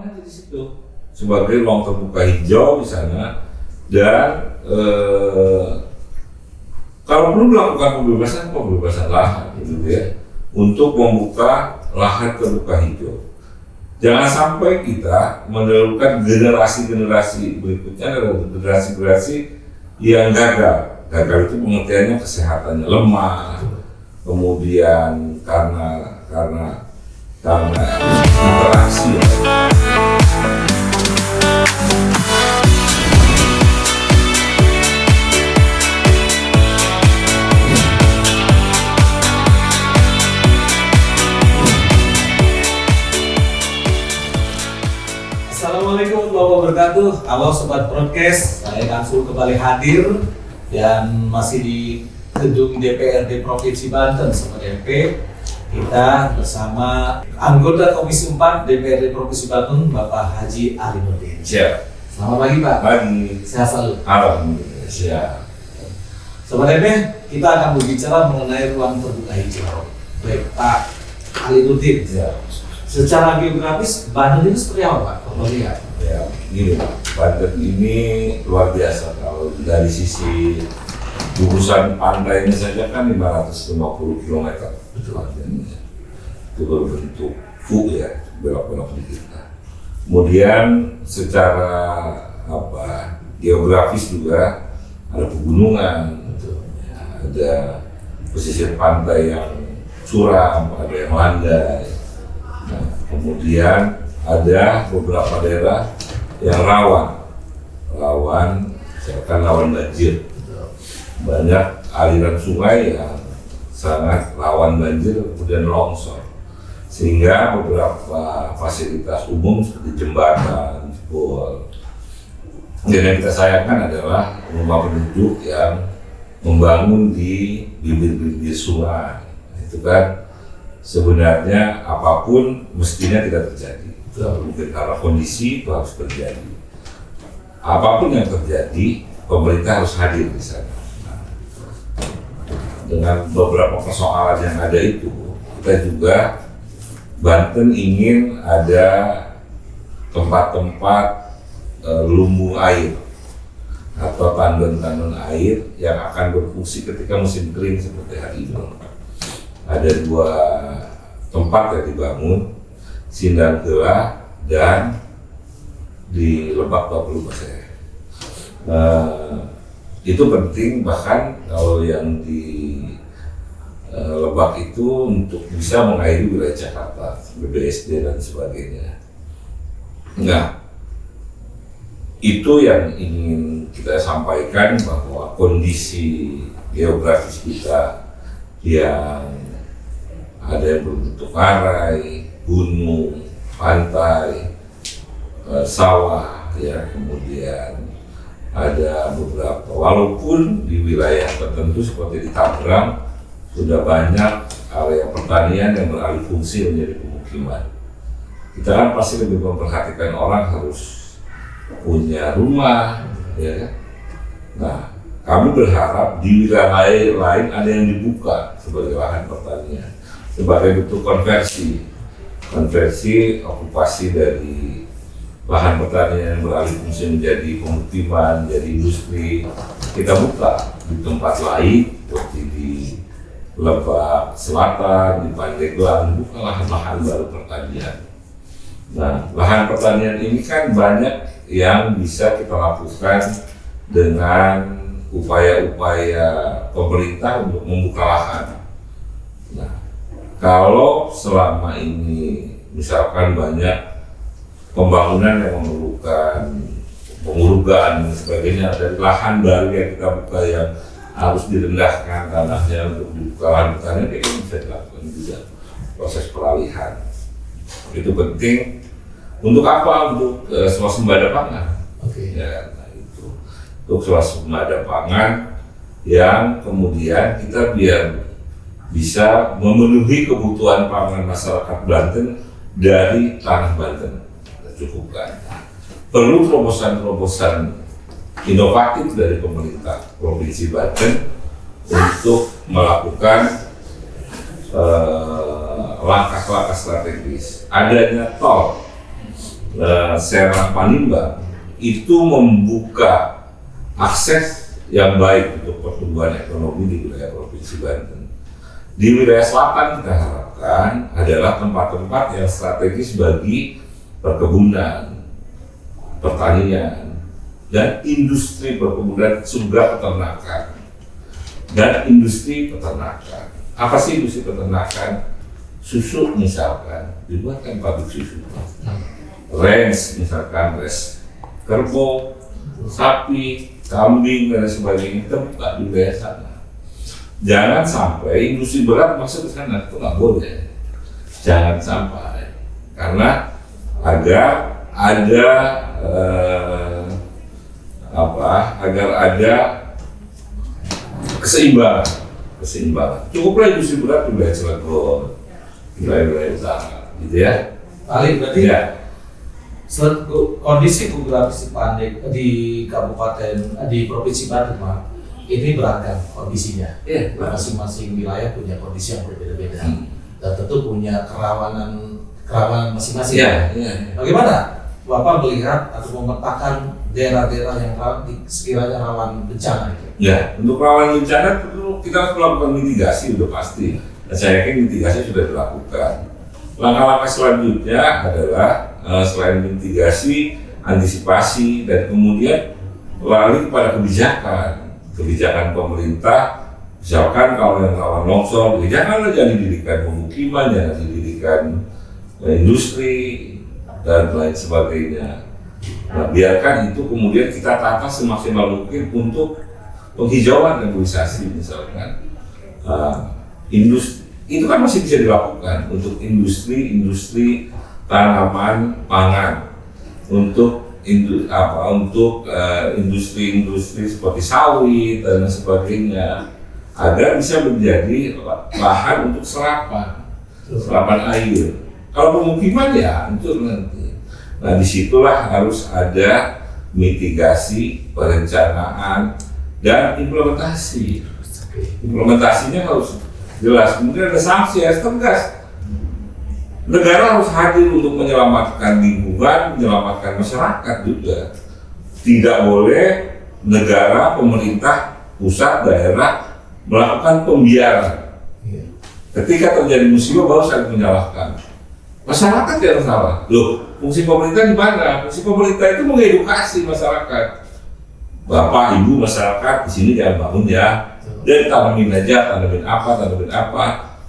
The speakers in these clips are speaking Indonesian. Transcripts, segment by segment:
bangun aja di situ sebagai ruang terbuka hijau di sana dan kalau perlu melakukan pembebasan lahan gitu ya untuk membuka lahan terbuka hijau. Jangan sampai kita mendahulukan generasi-generasi berikutnya adalah generasi-generasi yang gagal. Gagal itu pengertiannya kesehatannya lemah, kemudian karena interaksi. Assalamualaikum warahmatullahi wabarakatuh. Halo Sobat Broadcast, saya Kansul kembali hadir dan masih di gedung DPRD Provinsi Banten Sobat MP. Kita bersama anggota Komisi 4 DPRD Provinsi Banten Bapak Haji Ali Nurdin. Siap. Selamat pagi Pak. Pagi. Sehat selalu. Alhamdulillah. Siap. Sobat MP, kita akan berbicara mengenai ruang terbuka hijau. Baik Pak Ali Nurdin. Siap. Secara geografis, Banten itu seperti apa Pak? Lihat. Ya, gini Pak, Banten ini luar biasa kalau dari sisi gugusan pantainya saja kan 550 km. Betul. Itu berbentuk U ya, belok-belok di kita. Kemudian secara geografis juga ada pegunungan, ya, ada pesisir pantai yang curam, ada yang landai. Nah, kemudian ada beberapa daerah yang rawan banjir. Banyak aliran sungai yang sangat rawan banjir kemudian longsor, sehingga beberapa fasilitas umum seperti jembatan, jebol. Dan yang kita sayangkan adalah rumah penduduk yang membangun di bibir-bibir sungai. Itu kan sebenarnya apapun mestinya tidak terjadi. Mungkin karena kondisi itu harus terjadi. Apapun yang terjadi, pemerintah harus hadir di sana. Nah, dengan beberapa persoalan yang ada itu, kita juga Banten ingin ada tempat-tempat lumbung air atau tandon-tandon air yang akan berfungsi ketika musim kering seperti hari ini. Ada 2 tempat yang dibangun, Sindanggelah dan di Lebak 20%. Itu penting, bahkan kalau yang di Lebak itu untuk bisa mengairi wilayah Jakarta, BBSD dan sebagainya. Nah, itu yang ingin kita sampaikan bahwa kondisi geografis kita yang ada yang berbentuk ngarai, gunung, pantai, sawah, ya, kemudian ada beberapa, walaupun di wilayah tertentu seperti di Tangerang sudah banyak area pertanian yang beralih fungsi menjadi pemukiman. Kita kan pasti lebih memperhatikan orang harus punya rumah, ya kan? Nah, kami berharap di wilayah lain ada yang dibuka sebagai lahan pertanian, sebagai bentuk konversi okupasi dari lahan pertanian yang beralih fungsi menjadi pemukiman, menjadi industri. Kita buka di tempat lain seperti di Lebak Selatan, di Pandeglang, buka lahan-lahan baru pertanian. Nah, lahan pertanian ini kan banyak yang bisa kita lakukan dengan upaya-upaya pemerintah untuk membuka lahan. Nah, kalau selama ini misalkan banyak pembangunan yang memerlukan pengurugan dan sebagainya, dari lahan baru yang kita buka yang harus direndahkan tanahnya untuk dibuka lahan pertanian, itu bisa dilakukan juga proses peralihan. Itu penting untuk apa? Untuk swasembada pangan. Ya, nah itu untuk swasembada pangan yang kemudian kita biar bisa memenuhi kebutuhan pangan masyarakat Banten dari tanah Banten. Kita cukupkan. Perlu terobosan-terobosan inovatif dari pemerintah Provinsi Banten untuk melakukan langkah-langkah strategis. Adanya tol Serang Panimbang itu membuka akses yang baik untuk pertumbuhan ekonomi di wilayah Provinsi Banten. Di wilayah selatan kita harapkan adalah tempat-tempat yang strategis bagi perkebunan, pertanian, dan industri perkebunan juga peternakan dan industri peternakan. Apa sih industri peternakan? Susu misalkan, dibuatkan pabrik susu. Range misalkan, range kerbau, sapi, kambing, dan sebagainya itu buka di wilayah sana. Jangan sampai industri berat masuk ke sana, itu nggak boleh. Jangan sampai, karena agar ada agar ada keseimbangan. Cukuplah industri berat di wilayah Cilegon, wilayah utara, gitu ya. Ali, berarti Ya. kondisi geografis di kabupaten di provinsi Banten, Pak, ini beragam kondisinya. Iya. Masing-masing wilayah punya kondisi yang berbeda-beda dan tentu punya kerawanan masing-masing. Iya. Bagaimana Bapak melihat atau memetakan daerah-daerah yang sekiranya rawan bencana itu? Ya, untuk rawan bencana tentu kita harus melakukan mitigasi, udah pasti. Dan saya yakin mitigasi sudah dilakukan. Langkah-langkah selanjutnya adalah selain mitigasi, antisipasi, dan kemudian lari kepada kebijakan pemerintah. Misalkan kalau yang rawan longsor, janganlah didirikan pemukiman, jangan didirikan industri, dan lain sebagainya. Nah, biarkan itu kemudian kita tata semaksimal mungkin untuk penghijauan reboisasi misalkan. Industri itu kan masih bisa dilakukan untuk industri tanaman pangan, untuk industri seperti sawit dan sebagainya, agar bisa menjadi lahan untuk serapan air. Kalau pemukiman ya hancur nanti. Nah, disitulah harus ada mitigasi, perencanaan, dan implementasi. Implementasinya harus jelas. Kemudian ada sanksi yang tegas. Negara harus hadir untuk menyelamatkan lingkungan, menyelamatkan masyarakat juga. Tidak boleh negara, pemerintah, pusat, daerah melakukan pembiaran. Ketika terjadi musibah baru saling menyalahkan. Masyarakat yang salah. Loh, fungsi pemerintah di mana? Fungsi pemerintah itu mengedukasi masyarakat. Bapak, Ibu, masyarakat di sini jangan bangun ya. Dan tanamin aja, tanamin apa.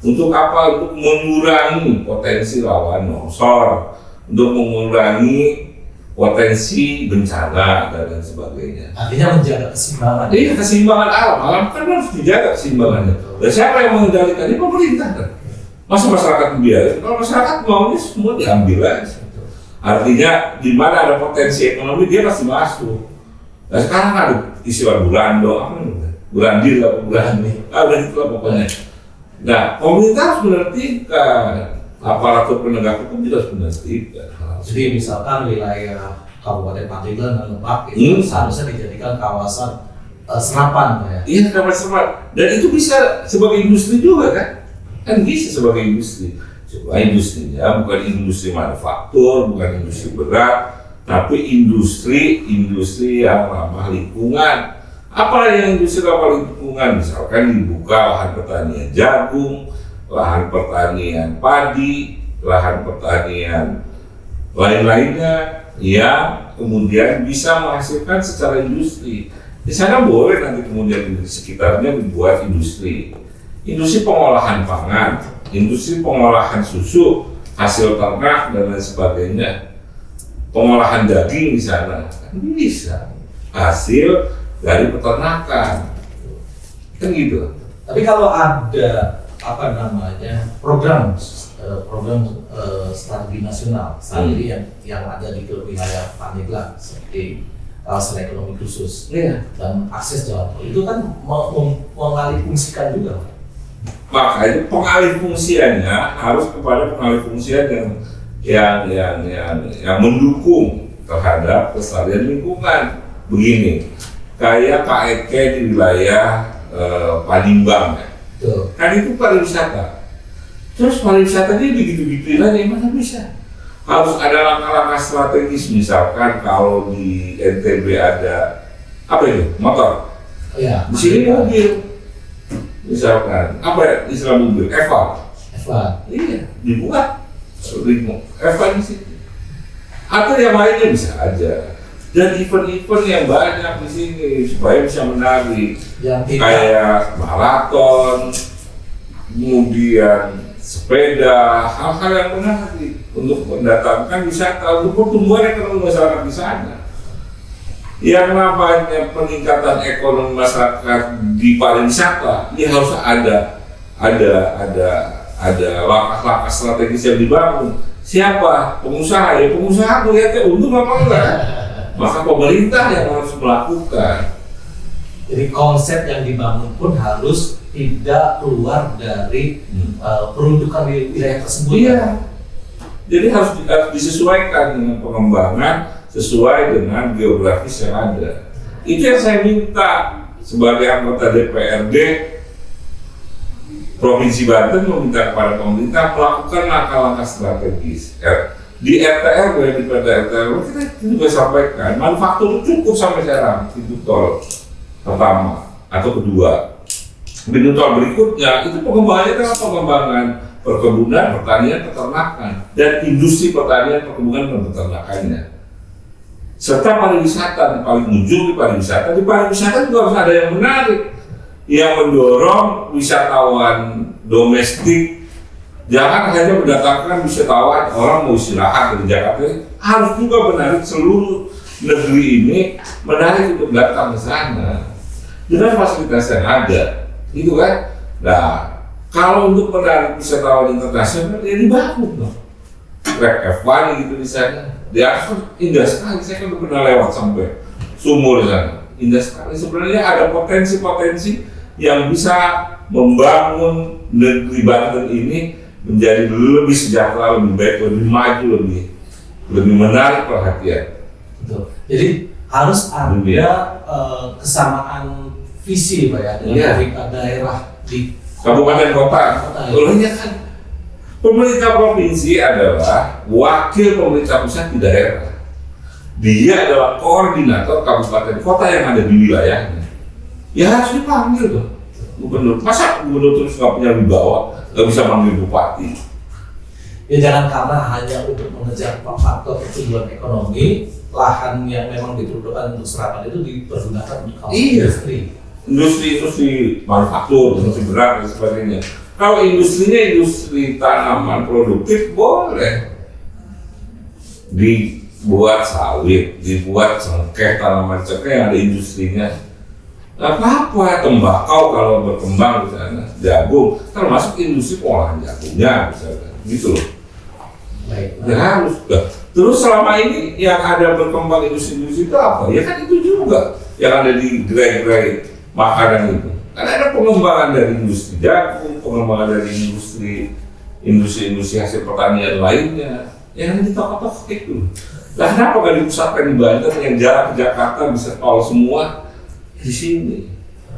Untuk apa? Untuk mengurangi potensi rawan longsor, untuk mengurangi potensi bencana dan lain sebagainya. Artinya menjaga keseimbangan. Iya, keseimbangan alam kan harus dijaga keseimbangannya. Dan siapa yang mengendalikan? Ini pemerintah kan. Masa masyarakat biasa? Kalau masyarakat maunya semua diambil aja. Artinya di mana ada potensi ekonomi dia pasti masuk. Nah sekarang ada istilah burando, burandir lah, udah itulah pokoknya. Nah pemerintah harus menertibkan, aparatur penegak hukum juga harus menertibkan. Jadi misalkan wilayah Kabupaten Pandeglang dan Lebak itu seharusnya dijadikan kawasan serapan, Pak ya? Iya, kawasan serapan. Dan itu bisa sebagai industri juga kan bisa sebagai industri. Coba industrinya bukan industri manufaktur, bukan industri berat, tapi industri yang ramah lingkungan. Apa yang industri ramah lingkungan? Misalkan dibuka lahan pertanian jagung, lahan pertanian padi, lahan pertanian lain-lainnya yang kemudian bisa menghasilkan secara industri. Di sana boleh nanti kemudian di sekitarnya dibuat industri pengolahan pangan, industri pengolahan susu, hasil ternak dan lain sebagainya, pengolahan daging di sana bisa hasil dari peternakan, kan gitu. Tapi kalau ada program strategi nasional saat ini yang ada di wilayah Pandeglang seperti kawasan ekonomi khusus dan akses jalan tol itu kan mengalih fungsikan juga. Makanya pengalih fungsiannya harus kepada pengalih fungsian yang mendukung terhadap kelestarian lingkungan. Begini, kayak KEK di wilayah Panimbang kan itu pariwisata. Terus pariwisatanya begitu-gituin aja, mana bisa? harus ada langkah-langkah strategis. Misalkan kalau di NTB ada apa itu motor, Ya, di sini mobil. Misalkan apa ya istilah mobil? Eva. Iya, dibuat Eva di situ. Atau yang lainnya bisa aja. Dan event-event yang banyak di sini supaya bisa menarik. Kayak maraton, kemudian sepeda, hal-hal yang menarik untuk mendatangkan wisata, untuk pertumbuhan ekonomi masyarakat di sana. Yang namanya peningkatan ekonomi masyarakat di pariwisata, ini harus ada langkah-langkah strategis yang dibangun. Siapa? Pengusaha. Ya pengusaha melihatnya untung apa enggak? Maka pemerintah yang harus melakukan. Jadi konsep yang dibangun pun harus tidak keluar dari peruntukan di wilayah tersebut. Iya. Jadi harus disesuaikan dengan pengembangan sesuai dengan geografis yang ada. Itu yang saya minta sebagai anggota DPRD Provinsi Banten, meminta kepada pemerintah melakukan langkah-langkah strategis. Di RTRW, di PT RTRW kita juga sampaikan manufaktur cukup sampai sekarang pintu tol pertama atau kedua. Pintu tol berikutnya itu pengembangannya adalah pengembangan perkebunan, pertanian, peternakan, dan industri pertanian, perkebunan, dan peternakannya. Serta pariwisata, paling ujung di pariwisata juga harus ada yang menarik, yang mendorong wisatawan domestik. Jangan hanya mendatangkan wisatawan orang mau istirahat dari Jakarta, harus juga menarik seluruh negeri ini, menarik untuk datang ke sana dengan fasilitas yang ada, gitu kan? Nah, kalau untuk menarik wisatawan internasional, ya dibangun dong. Track F1 gitu di sana, di atas indah sekali. Saya kan pernah lewat sampai sumur di sana, indah sekali. Sebenarnya ada potensi-potensi yang bisa membangun negeri Banten ini menjadi lebih sejahtera, lebih baik, lebih maju, lebih menarik perhatian. Betul. Jadi harus ada kesamaan visi, Pak ya, dengan daerah di kabupaten kota. Olehnya kan pemerintah provinsi adalah wakil pemerintah pusat di daerah. Dia adalah koordinator kabupaten kota yang ada di wilayahnya. Ya harus dipanggil dong gubernur. Masa gubernur terus nggak punya wibawa, nggak bisa manggil bupati? Ya jangan karena hanya untuk mengejar faktor pertumbuhan ekonomi, lahan yang memang diperuntukkan untuk serapan itu dipergunakan untuk industri. Industri manufaktur, industri berat dan sebagainya. Kalau industrinya industri tanaman produktif boleh dibuat sawit, dibuat cengkeh, tanaman cengkeh yang ada industrinya. Gak apa-apa, tembakau kalau berkembang di sana, jagung, termasuk industri pengolahan jagungnya misalnya, gitu loh. Baik. Ya harus. Terus selama ini yang ada berkembang industri-industri itu apa? Ya kan itu juga yang ada di gerai-gerai makanan itu. Karena ada pengembangan dari industri jagung, pengembangan dari industri hasil pertanian lainnya yang ada di toko-toko itu. Nah, kenapa gak dipusatkan di Banten yang jarak ke Jakarta bisa tol semua di sini?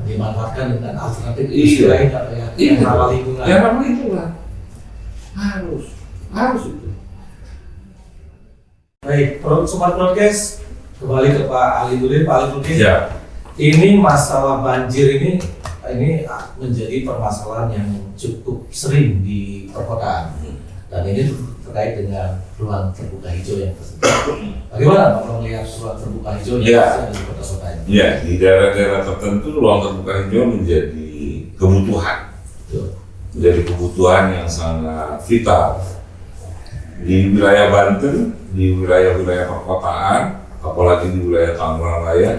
Dimanfaatkan dengan alternatif industri lain yang ramah lingkungan. Yang ramah lingkungan. Harus itu. Baik, Sobat Broadcast, kembali ke Pak Ali Nurdin. Pak Ali Nurdin, Ya. Ini masalah banjir ini menjadi permasalahan yang cukup sering di perkotaan, dan ini terkait dengan ruang terbuka hijau yang tersebut. Bagaimana Pak melihat ruang terbuka hijau yang ada di kota-kota ini? Ya, di daerah-daerah tertentu ruang terbuka hijau menjadi kebutuhan. Menjadi kebutuhan yang sangat vital. Di wilayah Banten, di wilayah-wilayah perkotaan, apalagi di wilayah Tangerang Raya,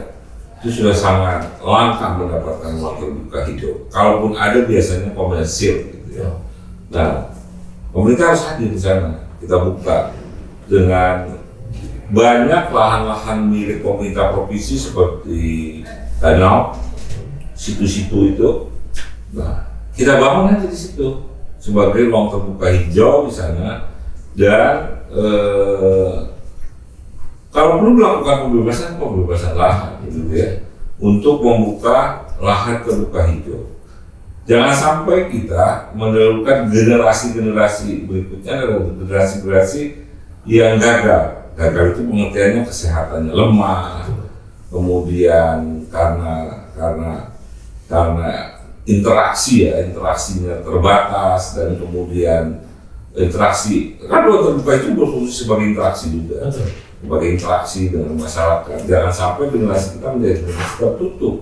itu sudah sangat langka mendapatkan ruang terbuka hijau. Kalaupun ada biasanya komersil, gitu ya. Nah, pemerintah harus hadir di sana. Kita buka dengan banyak lahan-lahan milik pemerintah provinsi seperti danau, situ-situ itu. Nah, kita bangun aja di situ sebagai ruang terbuka hijau di sana. Dan kalau perlu melakukan pembebasan lahan gitu ya, untuk membuka lahan terbuka hijau. Jangan sampai kita mendahulukan generasi-generasi berikutnya adalah generasi-generasi yang gagal. Gagal itu pengertiannya kesehatannya lemah, kemudian karena interaksinya terbatas, dan kemudian interaksi kan ruang terbuka itu berfungsi sebagai interaksi juga. Sebagai interaksi dengan masyarakat. Jangan sampai generasi kita menjadi generasi tertutup,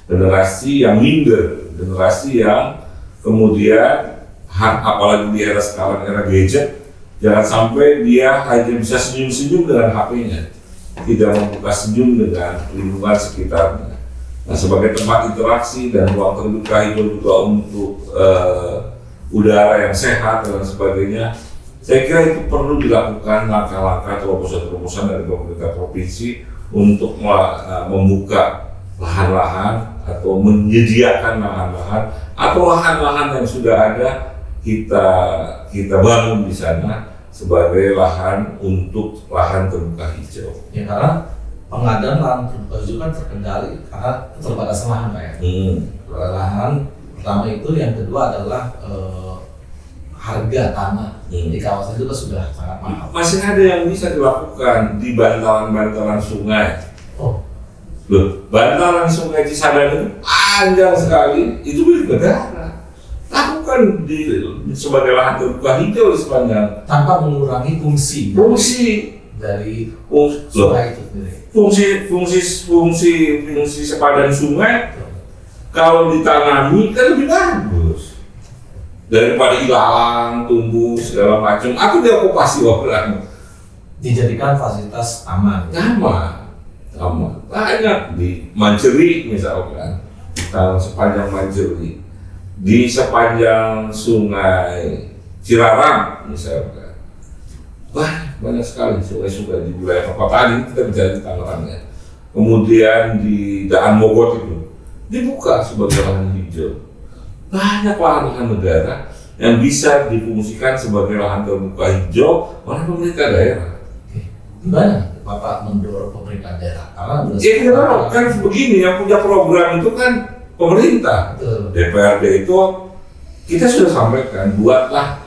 generasi yang minder, generasi yang kemudian apalagi di era sekarang, era gadget, jangan sampai dia hanya bisa senyum-senyum dengan HP-nya, tidak membuka senyum dengan lingkungan sekitarnya. Nah, sebagai tempat interaksi dan ruang terbuka hijau juga untuk udara yang sehat dan sebagainya, saya kira itu perlu dilakukan langkah-langkah, terobosan-terobosan dari pemerintah provinsi untuk membuka lahan-lahan atau menyediakan lahan-lahan atau lahan-lahan yang sudah ada kita bangun di sana sebagai lahan untuk lahan terbuka hijau. Ya, karena pengadaan lahan terbuka hijau kan terkendali karena keterbatasan lahan, Pak ya. Lahan pertama itu, yang kedua adalah harga tanah di kawasan itu sudah sangat mahal. Masih ada yang bisa dilakukan di bantaran-bantaran sungai. Loh, bantaran sungai Cisadane itu panjang sekali, itu milik negara. Lakukan sebagai lahan terbuka hijau di sepanjang, tanpa mengurangi fungsi dari sungai itu sendiri. Fungsi sepadan sungai kalau ditanami kan lebih bagus daripada ilalang, tumbuh segala macam atau diokupasi orang. Dijadikan fasilitas aman. Banyak di Manjeri misalkan, tanah sepanjang Manjeri, di sepanjang sungai Cirarang misalkan, banyak sekali sungai-sungai di wilayah perkotaan ini, kita bicara di Tangerang ya. Kemudian di Daan Mogot itu dibuka sebagai lahan hijau. Banyak lahan-lahan negara yang bisa difungsikan sebagai lahan terbuka hijau oleh pemerintah daerah. Gimana Bapak mendorong pemerintah daerah? Karena kan begini, yang punya program itu kan pemerintah. Betul. DPRD itu kita sudah sampaikan, buatlah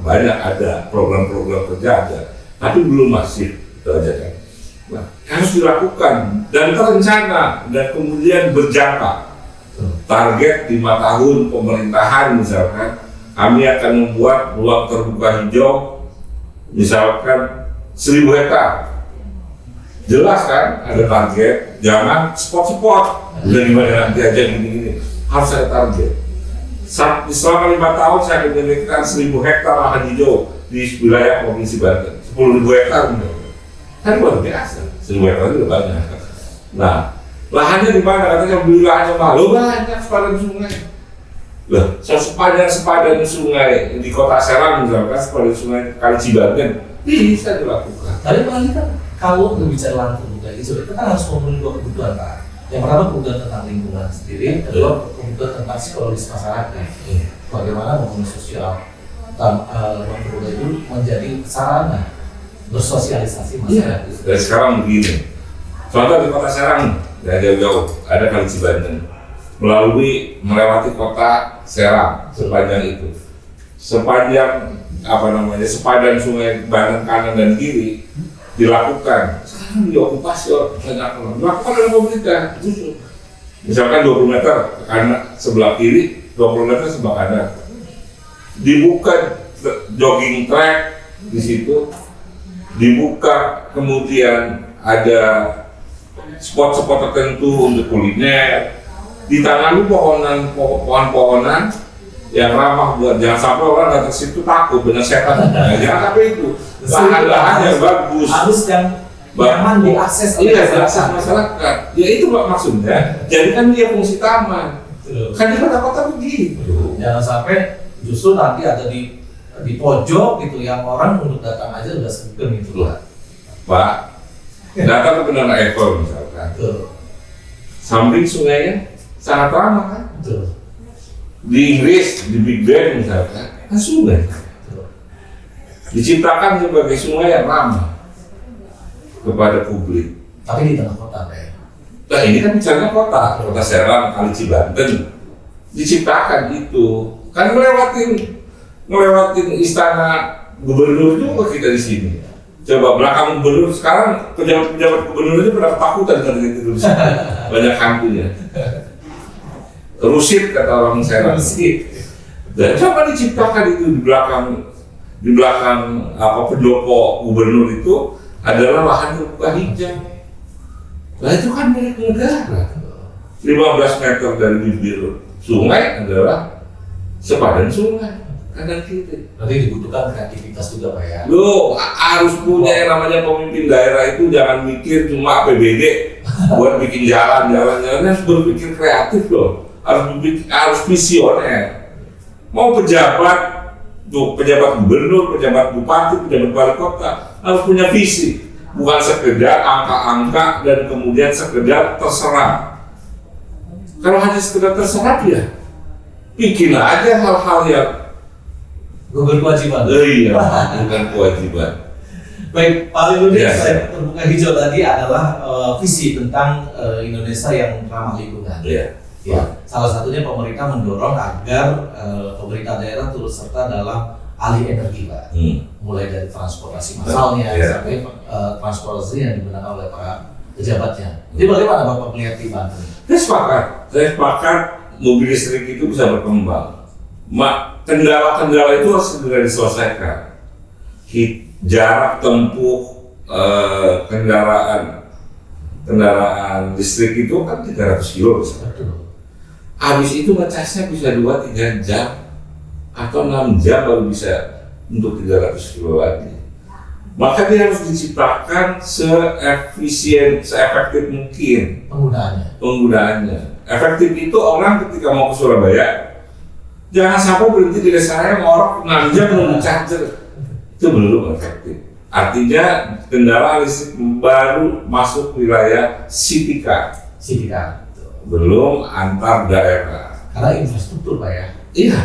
banyak ada program-program kerja ada, tapi belum masif, itu aja kan. Nah, harus dilakukan dan terencana dan kemudian berjangka. Target 5 tahun pemerintahan misalkan, kami akan membuat ruang terbuka hijau misalkan 1000 hektar. Jelas kan, ada target, jangan spot-spot. Udah gimana nanti aja gini-gini, harus ada target. Selama 5 tahun saya akan memiliki 1000 hektar lahan hijau di wilayah Provinsi Banten, 10.000 hektar kan luar biasa, 1000 hektar itu banyak. Nah, lahannya di mana? Katanya beli lahannya mahal, banyak sepadan sungai. Loh, sepadan sungai di Kota Serang misalkan, sepadan sungai Kali Cibanten bisa dilakukan. Tapi paling kan kalau berbicara lahan terbuka hijau itu kan harus memenuhi 2 kebutuhan, Pak. Yang pertama kebutuhan tentang lingkungan sendiri, kedua kebutuhan tentang psikologis masyarakat. Bagaimana membangun sosial ruang terbuka itu menjadi sarana bersosialisasi masyarakat. Dan sekarang begini, contoh di Kota Serang, dari jauh-jauh ada Kali Cibanten, melewati Kota Serang sepanjang itu, sepanjang sepadan sungai Banten kanan dan kiri dilakukan. Sekarang diokupasi banyak orang, dilakukan oleh pemerintah justru. Misalkan 20 meter ke kanan sebelah kiri, 20 meter sebelah kanan, dibuka jogging track di situ, dibuka kemudian ada spot-spot tertentu untuk kuliner, ditanami pohon-pohonan yang ramah buat, jangan sampai orang datang situ takut benar setan. Jangan sampai itu. Lahan-lahan yang bagus, harus yang nyaman diakses oleh masyarakat. Ya itu maksudnya. Jadi kan dia fungsi taman. Kan di kota-kota begitu. Jangan sampai justru nanti ada di pojok gitu, yang orang untuk datang aja udah segan gitu lah. Pak, datang ke Menara Eiffel misalkan. Samping sungainya sangat ramah kan. Di Inggris, di Big Ben misalkan, kan sungai. Diciptakan sebagai sungai yang ramah kepada publik. Tapi di tengah kota, Pak. Nah ini kan bicaranya Kota Serang, Kali Cibanten. Diciptakan itu, kan ngelewatin istana gubernur juga kita di sini. Coba belakang gubernur sekarang pejabat-pejabat gubernur itu pada ketakutan dengan itu di sini. Banyak hantunya. Rusit kata orang Serang. Dan coba diciptakan itu di belakang pendopo gubernur itu adalah lahan terbuka hijau. Nah itu kan milik negara. 15 meter dari bibir sungai adalah sepadan sungai. Kanan kiri. Berarti dibutuhkan kreativitas juga Pak ya? Lo harus punya yang namanya pemimpin daerah itu jangan mikir cuma APBD buat bikin jalan-jalan harus berpikir kreatif loh. Harus visioner. Mau pejabat gubernur, pejabat bupati, pejabat wali kota harus punya visi. Bukan sekedar angka-angka dan kemudian sekedar terserah. Kalau hanya sekedar terserah ya, bikin aja hal-hal yang berkewajiban. Iya, bukan kewajiban. Baik, Pak Lili, Ya. terbuka hijau tadi adalah visi tentang Indonesia yang ramah lingkungan. Iya. Ya, salah satunya pemerintah mendorong agar pemerintah daerah turut serta dalam alih energi, Pak. Mulai dari transportasi massalnya Ya. sampai transportasi yang digunakan oleh para pejabatnya. Jadi bagaimana Bapak melihat di Banten? Saya sepakat mobil listrik itu bisa berkembang. Kendala-kendala itu harus segera diselesaikan. Jarak tempuh kendaraan listrik itu kan 300 kilo misalnya. Habis itu ngecasnya bisa 2-3 jam atau 6 jam baru bisa untuk 300 kilo lagi. Maka dia harus diciptakan seefisien, seefektif mungkin penggunaannya. Efektif itu orang ketika mau ke Surabaya jangan sampai berhenti di desa saya ngorok 6 jam nunggu charger. Itu belum efektif. Artinya kendaraan listrik baru masuk wilayah city car. Belum antar daerah. Karena infrastruktur Pak ya. Iya.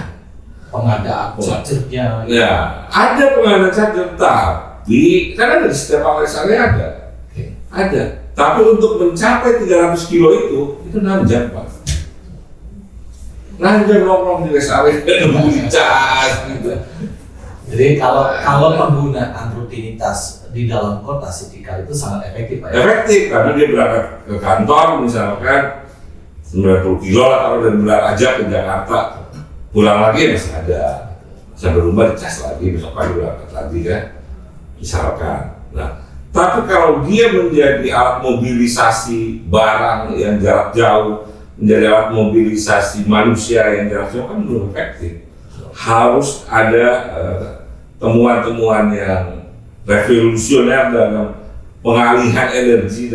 Pengadaan chargernya. Ya, ada pengadaan charger tapi karena di setiap rest area ada. Ada. Tapi untuk mencapai 300 kilo itu 6 jam Pak. Nah, dia nongkrong di rest area nunggu cas gitu. Jadi kalau penggunaan rutinitas di dalam kota city car itu sangat efektif Pak ya? Efektif karena dia berangkat ke kantor misalkan 90 kilo lah kalau dari aja ke Jakarta, pulang lagi masih ada, sampai rumah dicas lagi, besok pagi berangkat lagi kan, misalkan. Nah, tapi kalau dia menjadi alat mobilisasi barang yang jarak jauh, menjadi alat mobilisasi manusia yang jarak jauh kan belum efektif. Harus ada temuan-temuan yang revolusioner dalam pengalihan energi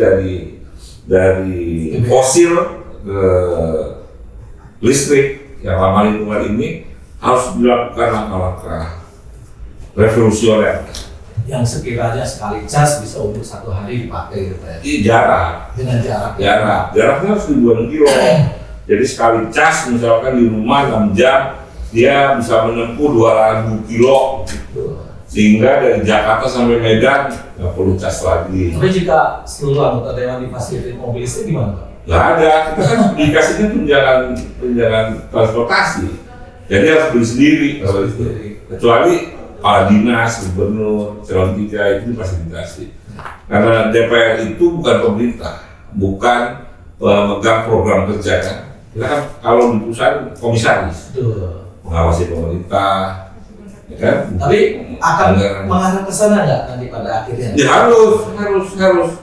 dari fosil ke listrik yang ramah lingkungan ini harus dilakukan langkah-langkah revolusioner yang sekiranya sekali cas bisa untuk 1 hari dipakai gitu ya. Jarak Dengan jaraknya harus ribuan kilo. Jadi sekali cas misalkan di rumah 6 jam dia bisa menempuh 2.000 kilo gitu. Sehingga dari Jakarta sampai Medan nggak perlu cas lagi. Tapi jika seluruh anggota dewan difasilitasi mobil listrik gimana Pak? Nggak ada, kita kan dikasihnya tunjangan transportasi. Jadi harus beli sendiri kalau itu. Kecuali kepala dinas, gubernur, calon 3 itu difasilitasi. Karena DPR itu bukan pemerintah, bukan pemegang program kerja kan. Kita kan kalau di perusahaan komisaris. Mengawasi pemerintah, ya kan? Tapi akan mengarah ke sana nggak nanti pada akhirnya? Ya harus.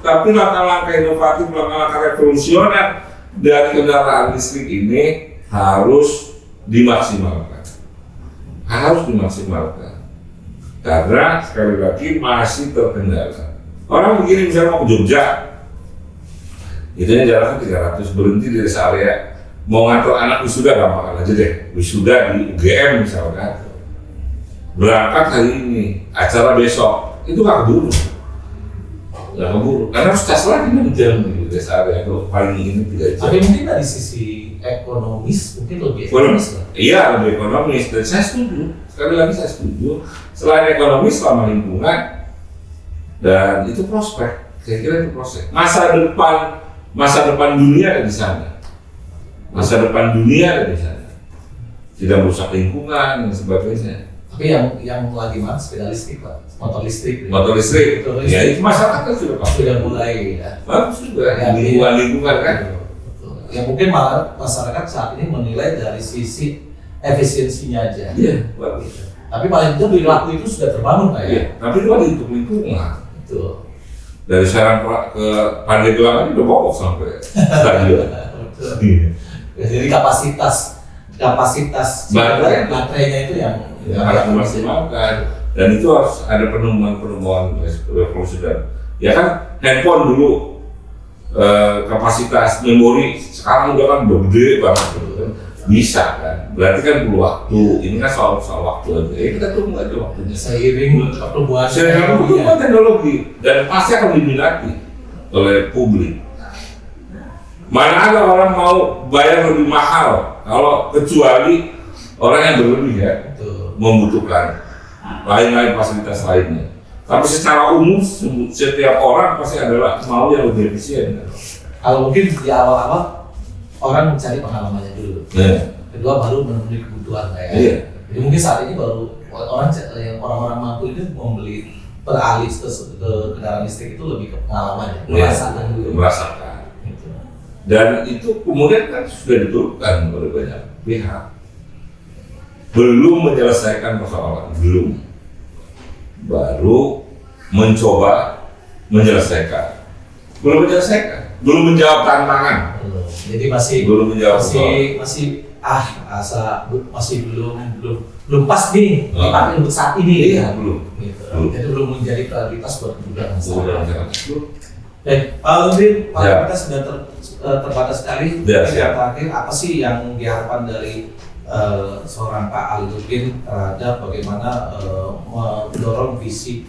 Tapi langkah-langkah inovatif, langkah-langkah revolusioner dari kendaraan listrik ini harus dimaksimalkan. Karena sekali lagi masih terkendala. Orang begini misalnya mau ke Jogja, itunya jaraknya 300, berhenti di rest area. Mau ngantar anak wisuda gampang aja deh, wisuda di UGM misalkan, berangkat hari ini, acara besok, itu nggak keburu, karena harus cas lagi 6 jam di rest area, itu paling ini 3 jam. Tapi mungkin dari sisi ekonomis mungkin lebih ekonomis lah. Iya, lebih ekonomis, dan saya setuju, sekali lagi saya setuju, selain ekonomis, selama lingkungan, dan itu prospek, saya kira itu prospek. Masa depan dunia ada di sana. Tidak merusak lingkungan dan sebagainya. Tapi yang lagi mas sepeda listrik pak, motor listrik. Motor listrik. Ya itu masyarakat kan sudah pasti. Sudah mulai ya. Bagus juga. Ya, Lingkungan kan. Betul. Ya mungkin malah masyarakat saat ini menilai dari sisi efisiensinya aja. Iya, bagus. Tapi paling itu perilaku itu sudah terbangun pak ya. Iya, tapi itu ada untuk lingkungan. Betul. Dari Serang ke Pandeglang aja udah bokok sampai stadion. Betul. Iya. Jadi kapasitas baterainya itu yang harus dimaksimalkan, dan itu harus ada penemuan revolusi. Dan ya kan handphone dulu kapasitas memori sekarang udah gede banget gitu kan. Bisa kan, berarti kan perlu waktu. Ini kan soal waktu aja. Kita tunggu aja waktunya. Seiring pertumbuhan teknologi dan pasti akan diminati oleh publik. Mana ada orang mau bayar lebih mahal kalau kecuali orang yang berlebih ya. Betul. Membutuhkan lain-lain fasilitas lainnya. Tapi secara umum setiap orang pasti adalah mau yang lebih efisien. Kalau mungkin di awal-awal orang mencari pengalamannya dulu. Yeah. Kedua baru memenuhi kebutuhan kayak. Yeah. Jadi mungkin saat ini baru orang-orang mampu ini membeli beralih ke kendaraan listrik itu lebih ke pengalaman ya. Merasakan dulu. Merasakan. Gitu. Dan itu kemudian kan sudah diturunkan oleh banyak pihak. Belum menyelesaikan persoalan, belum. Baru mencoba menyelesaikan. Belum menyelesaikan, belum menjawab tantangan. Jadi masih belum menjawab masih belum pas nih dipakai untuk saat ini. Iya, belum. Gitu. Jadi belum menjadi prioritas buat kebutuhan masyarakat. Dan Pak Ludwin, kita sudah terbatas sekali. Ya, Yang terakhir, apa sih yang diharapkan dari seorang Pak Al-Nurdin terhadap bagaimana mendorong visi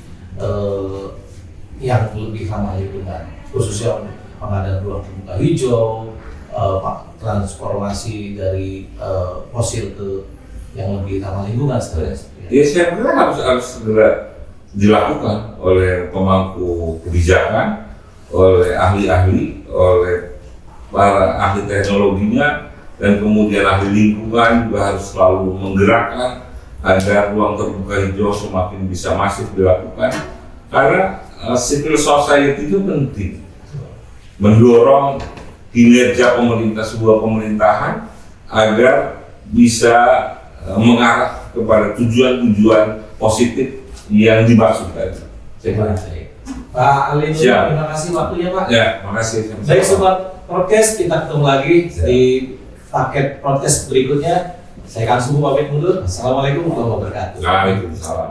yang lebih ramah lingkungan, khususnya pengadaan ruang terbuka hijau, transformasi dari fosil ke yang lebih ramah lingkungan sebenarnya. Ya, saya kira harus segera dilakukan oleh pemangku kebijakan, oleh ahli-ahli, oleh para ahli teknologinya, dan kemudian ahli lingkungan juga harus selalu menggerakkan agar ruang terbuka hijau semakin bisa masif dilakukan, karena civil society itu penting mendorong kinerja sebuah pemerintahan agar bisa mengarah kepada tujuan-tujuan positif yang dimaksudkan. Pak Ali, terima kasih waktunya Pak. Ya, makasih. Baik sobat podcast, kita ketemu lagi di paket podcast berikutnya. Saya Kang Subuh pamit mundur. Assalamualaikum warahmatullahi wabarakatuh. Waalaikumsalam.